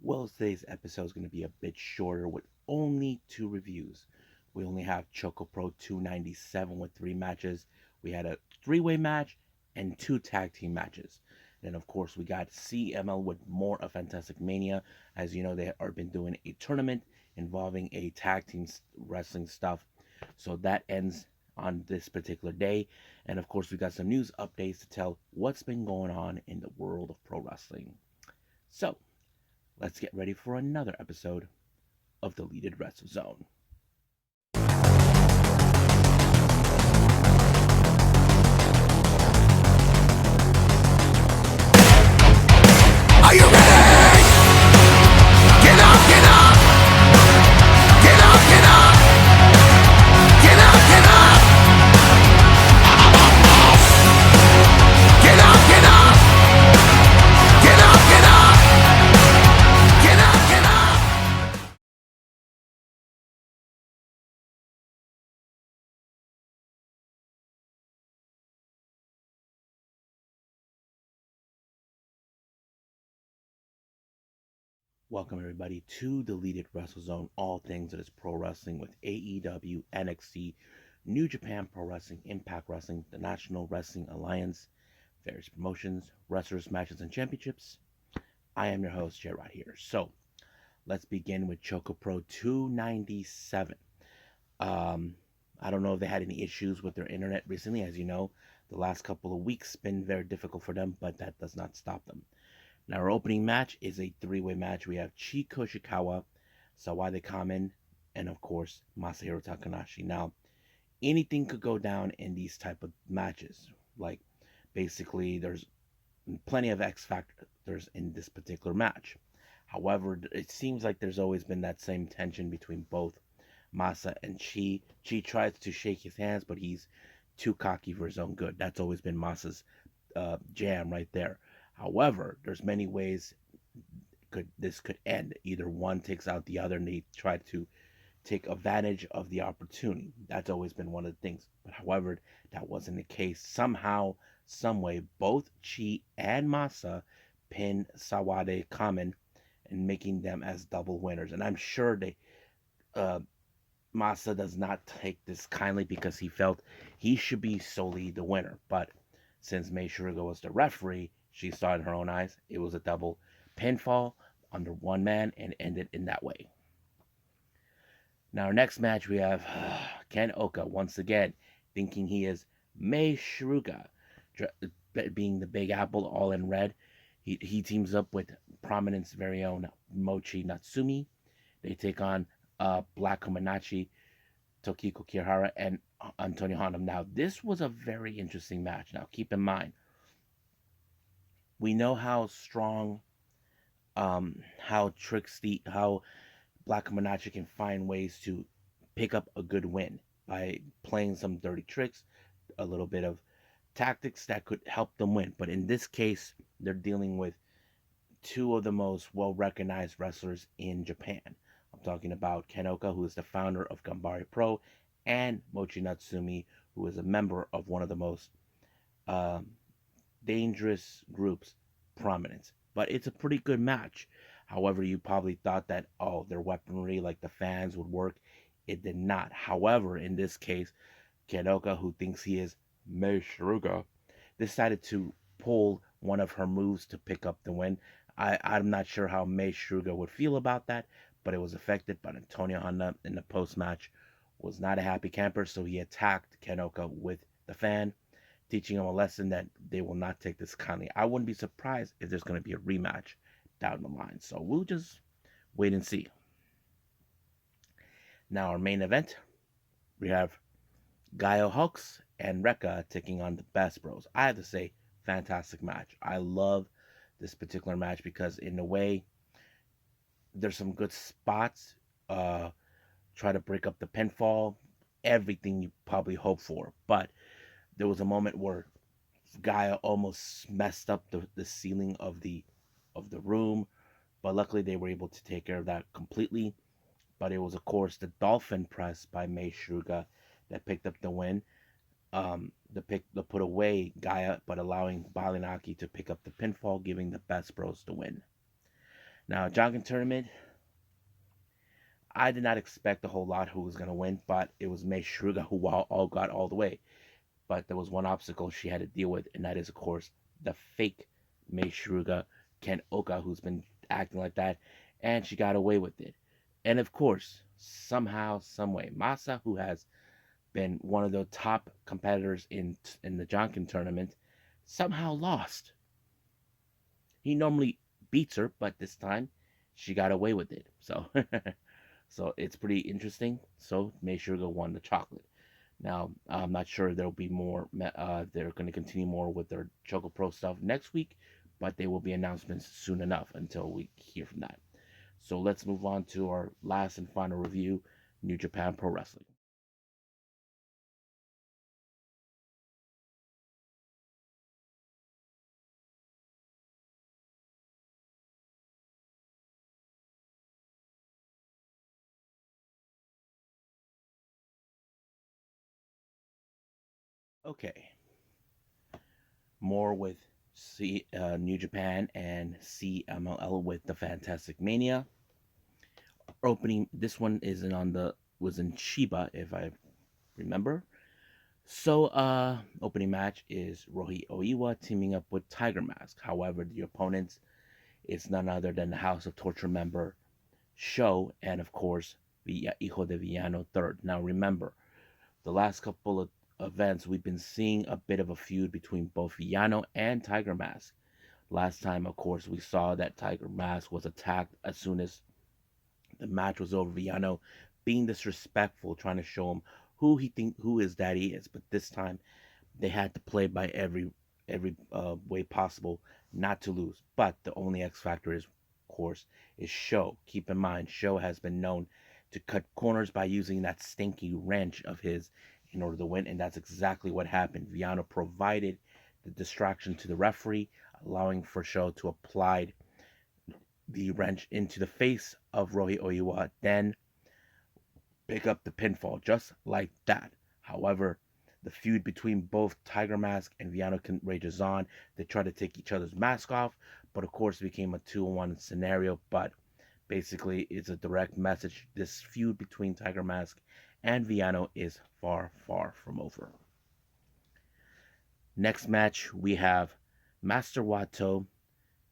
Well, today's episode is going to be a bit shorter with only two reviews. We only have ChocoPro 297 with three matches. We had a three-way match and two tag team matches. Then, of course, we got CML with more of Fantastic Mania. As you know, they are been doing a tournament involving a tag team wrestling stuff. So that ends on this particular day. And of course, we got some news updates to tell what's been going on in the world of pro wrestling. So, let's get ready for another episode of Deleted Wrestle Zone. Are you ready? Get up, get up! Get up, get up! Get up, get up! Get up, get up! Get up, get up! Get up, get up! Welcome everybody to Deleted Wrestle Zone, all things that is pro wrestling with AEW, NXT, New Japan Pro Wrestling, Impact Wrestling, the National Wrestling Alliance, various promotions, wrestlers, matches, and championships. I am your host, Gerard here. So, let's begin with ChocoPro 297. Um, I don't know if they had any issues with their internet recently. As you know, the last couple of weeks been very difficult for them, but that does not stop them. Now, our opening match is a three-way match. We have Chiko Shikawa, Sawade Kamen, and of course Masahiro Takanashi. Now, anything could go down in these type of matches. Like, basically, there's plenty of X factors in this particular match. However, it seems like there's always been that same tension between both Masa and Chi. Chi tries to shake his hands, but he's too cocky for his own good. That's always been Masa's jam right there. However, there's many ways this could end. Either one takes out the other, and they try to take advantage of the opportunity. That's always been one of the things. But however, that wasn't the case. Somehow, some way, both Chi and Masa pin Sawade Kamen and making them as double winners. And I'm sure uh, Masa does not take this kindly because he felt he should be solely the winner. But since Mei Suruga was the referee, she saw in her own eyes it was a double pinfall under one man and ended in that way. Now, our next match we have Ken Oka once again thinking he is Mei Suruga, being the Big Apple all in red. He teams up with Prominence's very own Mochi Natsumi. They take on Black Komanachi, Tokiko Kirihara, and Antonio Honda. Now, this was a very interesting match. Now, keep in mind, we know how strong, how Black Komanachi can find ways to pick up a good win by playing some dirty tricks, a little bit of tactics that could help them win. But in this case, they're dealing with two of the most well recognized wrestlers in Japan. I'm talking about Ken Oka, who is the founder of Gambari Pro, and Mochi Natsumi, who is a member of one of the most um, dangerous groups, Prominence. But it's a pretty good match. However, you probably thought that, oh, their weaponry, like the fans, would work. It did not. However, in this case, Ken Oka, who thinks he is Mei Suruga, decided to pull one of her moves to pick up the win. I'm not sure how Mei Suruga would feel about that, but it was effective. But Antonio Honda in the post match was not a happy camper, so he attacked Ken Oka with the fan, teaching him a lesson that they will not take this kindly. I wouldn't be surprised if there's going to be a rematch down the line. So we'll just wait and see. Now, our main event, we have Gaio Hawks and Rekka taking on the Best Bros. I have to say, fantastic match. I love this particular match because, in a way, there's some good spots. Try to break up the pinfall, everything you probably hope for. But there was a moment where Gaia almost messed up the ceiling of the room, but luckily they were able to take care of that completely. But it was, of course, the Dolphin Press by Mei Suruga that picked up the win. The put away Gaia, but allowing Balinaki to pick up the pinfall, giving the Best Bros the win. Now, Jonkin tournament, I did not expect a whole lot who was going to win, but it was Mei Shruga who all got all the way. But there was one obstacle she had to deal with, and that is, of course, the fake Mei Shruga, Ken Oka, who's been acting like that, and she got away with it. And of course, somehow, someway, Masa, who has been one of the top competitors in the Jonkin tournament, somehow lost. He normally beats her, but this time she got away with it. So, so it's pretty interesting. So Mei Sugar won the chocolate. Now I'm not sure there'll be more. They're going to continue more with their ChocoPro stuff next week, but there will be announcements soon enough until we hear from that. So let's move on to our last and final review: New Japan Pro Wrestling. Okay, more with New Japan and CMLL with the Fantastic Mania opening. This one isn't on the was in Chiba if I remember. So opening match is Rohi Oiwa teaming up with Tiger Mask. However, the opponents is none other than the House of Torture member Show and of course Hijo de Villano third. Now remember, the last couple of events we've been seeing a bit of a feud between both Villano and Tiger Mask. Last time, of course, we saw that Tiger Mask was attacked as soon as the match was over. Villano being disrespectful, trying to show him who his daddy is. But this time, they had to play by every way possible not to lose. But the only X factor is, of course, is Show. Keep in mind, Show has been known to cut corners by using that stinky wrench of his in order to win, and that's exactly what happened. Villano provided the distraction to the referee, allowing for Show to apply the wrench into the face of Rohi Oiwa, then pick up the pinfall just like that. However, the feud between both Tiger Mask and Villano rages on. They try to take each other's mask off, but of course it became a 2-on-1 scenario. But basically, it's a direct message. This feud between Tiger Mask and Villano is far, far from over. Next match, we have Master Wato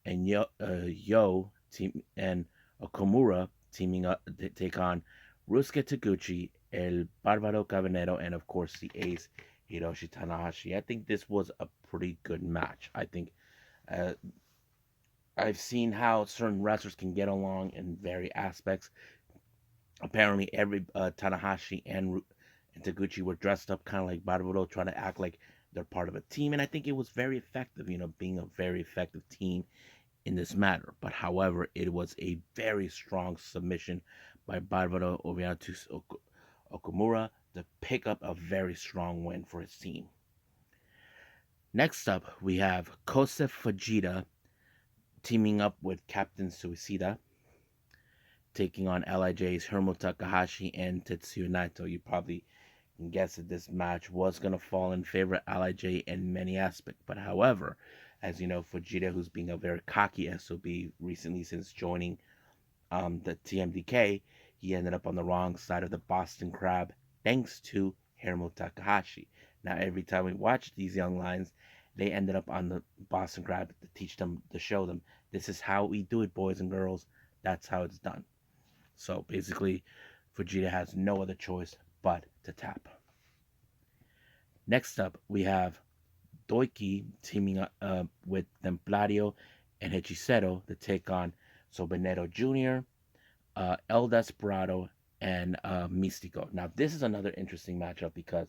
and Yo team and Okamura teaming up to take on Rusuke Taguchi, El Barbaro Cabanero, and of course the ace Hiroshi Tanahashi. I think this was a pretty good match. I think uh, I've seen how certain wrestlers can get along in various aspects. Apparently, every Tanahashi and Taguchi were dressed up kind of like Barbaro, trying to act like they're part of a team, and I think it was very effective. Being a very effective team in this matter. But however, it was a very strong submission by Barbaro Oviatus Okamura to pick up a very strong win for his team. Next up, we have Kosef Fujita teaming up with Captain Suicida, taking on LIJ's Hiromu Takahashi and Tetsuya Naito. You probably can guess that this match was going to fall in favor of LIJ in many aspects. But however, as you know, Fujita, who's being a very cocky SOB recently since joining the TMDK, he ended up on the wrong side of the Boston Crab thanks to Hiromu Takahashi. Now, every time we watch these young lions, they ended up on the Boston Crab to teach them, to show them, this is how we do it, boys and girls. That's how it's done. So basically, Fujita has no other choice but to tap. Next up, we have Doiki teaming up with Templario and Hechicero to take on Sobenero Jr., El Desperado, and Mystico. Now, this is another interesting matchup because,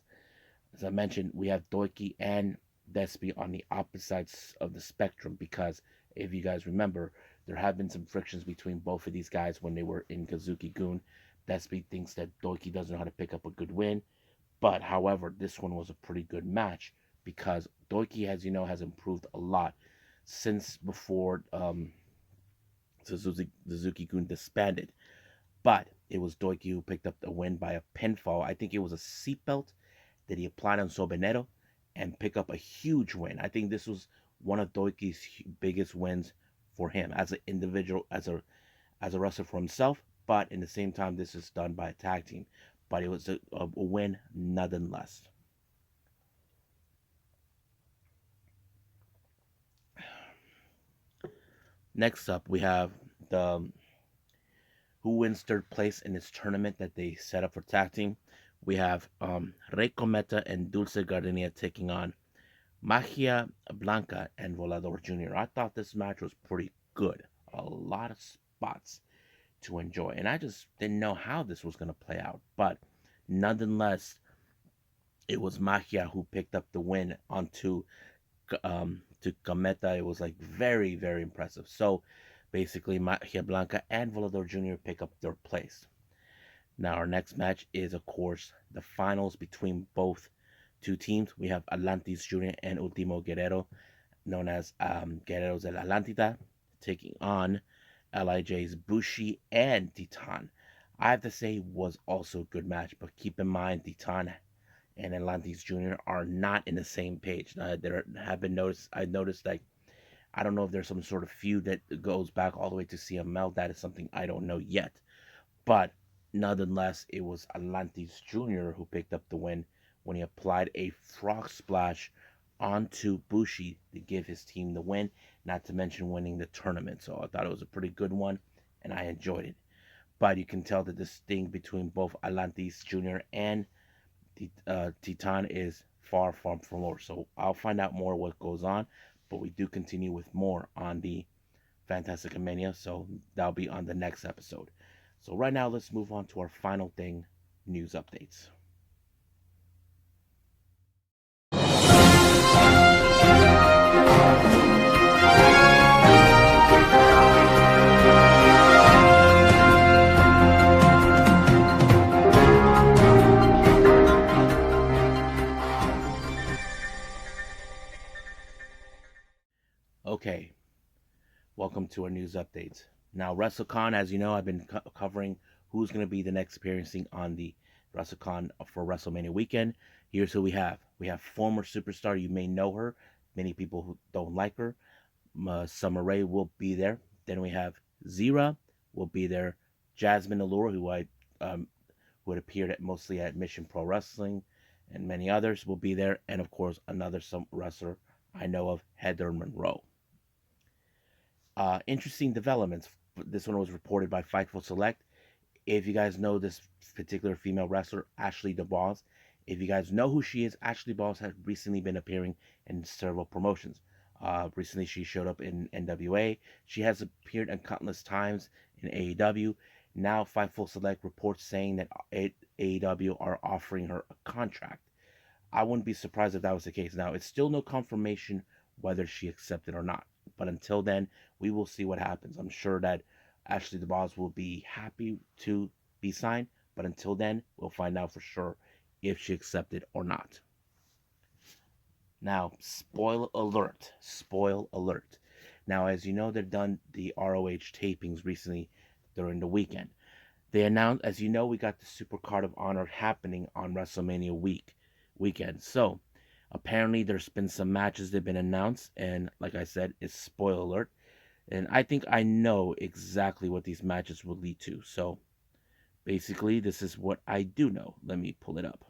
as I mentioned, we have Doiki and Despi on the opposite sides of the spectrum because, if you guys remember, there have been some frictions between both of these guys when they were in Kazuki Gun. Despi thinks that Doiki doesn't know how to pick up a good win, but however, this one was a pretty good match because Doiki, as you know, has improved a lot since before Suzuki-gun disbanded. But it was Doiki who picked up the win by a pinfall. I think it was a seatbelt that he applied on Sobenero and pick up a huge win. I think this was one of Doiki's biggest wins for him as an individual, as a wrestler for himself. But in the same time, this is done by a tag team. But it was a win nonetheless. Next up, we have the who wins third place in this tournament that they set up for tag team. We have Rey Cometa and Dulce Gardenia taking on Magia Blanca and Volador Jr. I thought this match was pretty good. A lot of spots to enjoy. And I just didn't know how this was going to play out. But nonetheless, it was Magia who picked up the win onto to Cometa. It was like very, very impressive. So basically, Magia Blanca and Volador Jr. pick up their place. Now, our next match is, of course, the finals between both two teams. We have Atlantis Jr. and Ultimo Guerrero, known as Guerreros del Atlantida, taking on LIJ's Bushi and Titan. I have to say, was also a good match, but keep in mind, Titan and Atlantis Jr. are not in the same page. There have been noticed. I noticed like I don't know if there's some sort of feud that goes back all the way to CML. That is something I don't know yet. But nonetheless, it was Atlantis Jr. who picked up the win when he applied a frog splash onto Bushi to give his team the win, not to mention winning the tournament. So I thought it was a pretty good one, and I enjoyed it. But you can tell that this thing between both Atlantis Jr. and Titan is far from more. So I'll find out more what goes on, but we do continue with more on the Fantastica Mania, so that'll be on the next episode. So right now, let's move on to our final thing, news updates. Okay, welcome to our news updates. Now, WrestleCon, as you know, I've been covering who's going to be the next appearing on the WrestleCon for WrestleMania weekend. Here's who we have. We have former superstar, you may know her. Many people who don't like her. Summer Rae will be there. Then we have Zira will be there. Jasmine Allure, who had appeared mostly at Mission Pro Wrestling, and many others will be there. And of course, another some wrestler I know of, Heather Monroe. Interesting developments. This one was reported by Fightful Select. If you guys know this particular female wrestler, Ashley DeBoss, if you guys know who she is, Ashley DeBoss has recently been appearing in several promotions. Recently, she showed up in NWA. She has appeared in countless times in AEW. Now, Fightful Select reports saying that AEW are offering her a contract. I wouldn't be surprised if that was the case. Now, it's still no confirmation whether she accepted or not. But until then, we will see what happens. I'm sure that Ashley DeBoss will be happy to be signed. But until then, we'll find out for sure if she accepted or not. Now, spoil alert. Spoil alert. Now, as you know, they've done the ROH tapings recently during the weekend. They announced, as you know, we got the Super Card of Honor happening on WrestleMania weekend. So, apparently, there's been some matches that have been announced, and like I said, it's spoil alert. And I think I know exactly what these matches will lead to. So, basically, this is what I do know. Let me pull it up.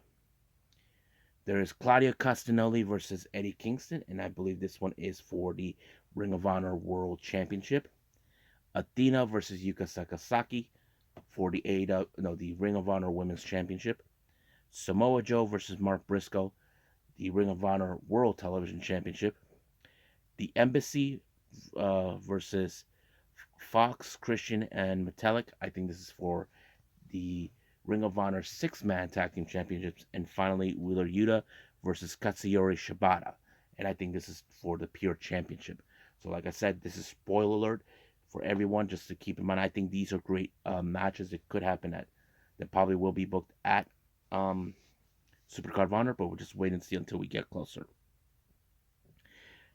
There is Claudio Castagnoli versus Eddie Kingston, and I believe this one is for the Ring of Honor World Championship. Athena versus Yuka Sakazaki for the the Ring of Honor Women's Championship. Samoa Joe versus Mark Briscoe, the Ring of Honor World Television Championship. The Embassy versus Fox, Christian, and Metallic. I think this is for the Ring of Honor Six-Man Tag Team Championships. And finally, Wheeler Yuta versus Katsuyori Shibata. And I think this is for the Pure Championship. So like I said, this is spoiler alert for everyone, just to keep in mind. I think these are great matches that could happen that probably will be booked at Supercard of Honor, but we'll just wait and see until we get closer.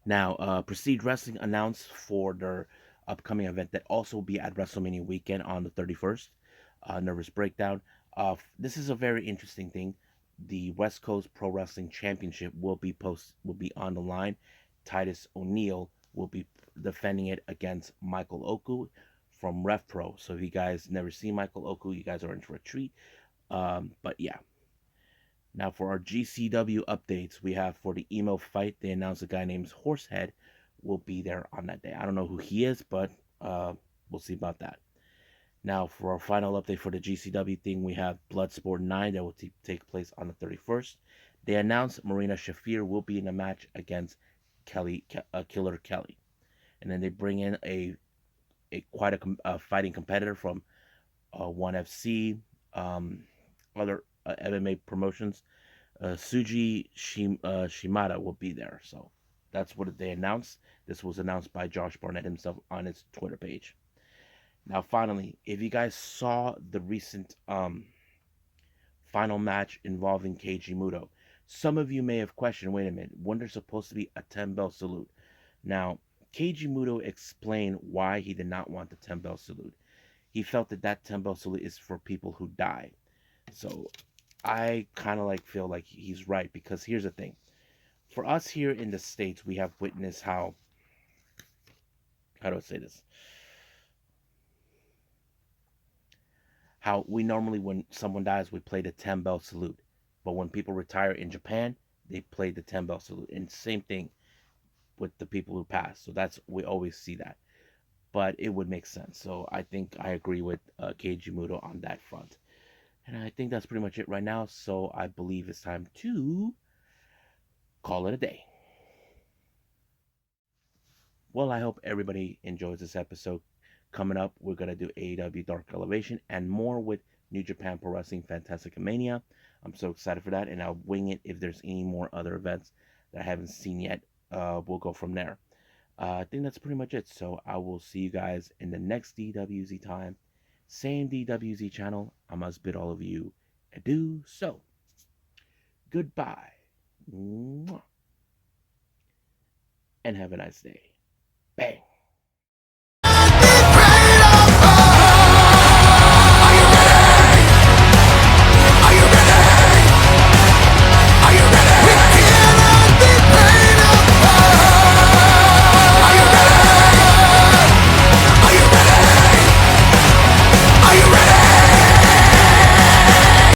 Now, Prestige Wrestling announced for their upcoming event that also will be at WrestleMania weekend on the 31st. Nervous Breakdown. This is a very interesting thing. The West Coast Pro Wrestling Championship will be on the line. Titus O'Neil will be defending it against Michael Oku from Rev Pro. So if you guys never see Michael Oku, you guys are in for a treat. But yeah. Now for our GCW updates, we have for the emo fight, they announced a guy named Horsehead will be there on that day. I don't know who he is, but we'll see about that. Now for our final update for the GCW thing, we have Bloodsport 9 that will take place on the 31st. They announced Marina Shafir will be in a match against Killer Kelly. And then they bring in a quite a fighting competitor from 1FC, other MMA promotions. Suji Shimada will be there. So that's what they announced. This was announced by Josh Barnett himself on his Twitter page. Now, finally, if you guys saw the recent final match involving Keiji Mutoh, some of you may have questioned, wait a minute, wasn't there supposed to be a 10 bell salute? Now, Keiji Mutoh explained why he did not want the 10 bell salute. He felt that 10 bell salute is for people who die. So I kind of feel like he's right, because here's the thing. For us here in the States, we have witnessed how do I say this? How we normally, when someone dies, we play the 10 bell salute. But when people retire in Japan, they play the 10 bell salute. And same thing with the people who pass. So we always see that. But it would make sense. So I think I agree with Keiji Mutoh on that front. And I think that's pretty much it right now. So I believe it's time to call it a day. Well, I hope everybody enjoys this episode. Coming up, we're going to do AEW Dark Elevation and more with New Japan Pro Wrestling Fantastica Mania. I'm so excited for that, and I'll wing it if there's any more other events that I haven't seen yet. We'll go from there. I think that's pretty much it. So I will see you guys in the next DWZ time. Same DWZ channel. I must bid all of you adieu. So, goodbye. And have a nice day.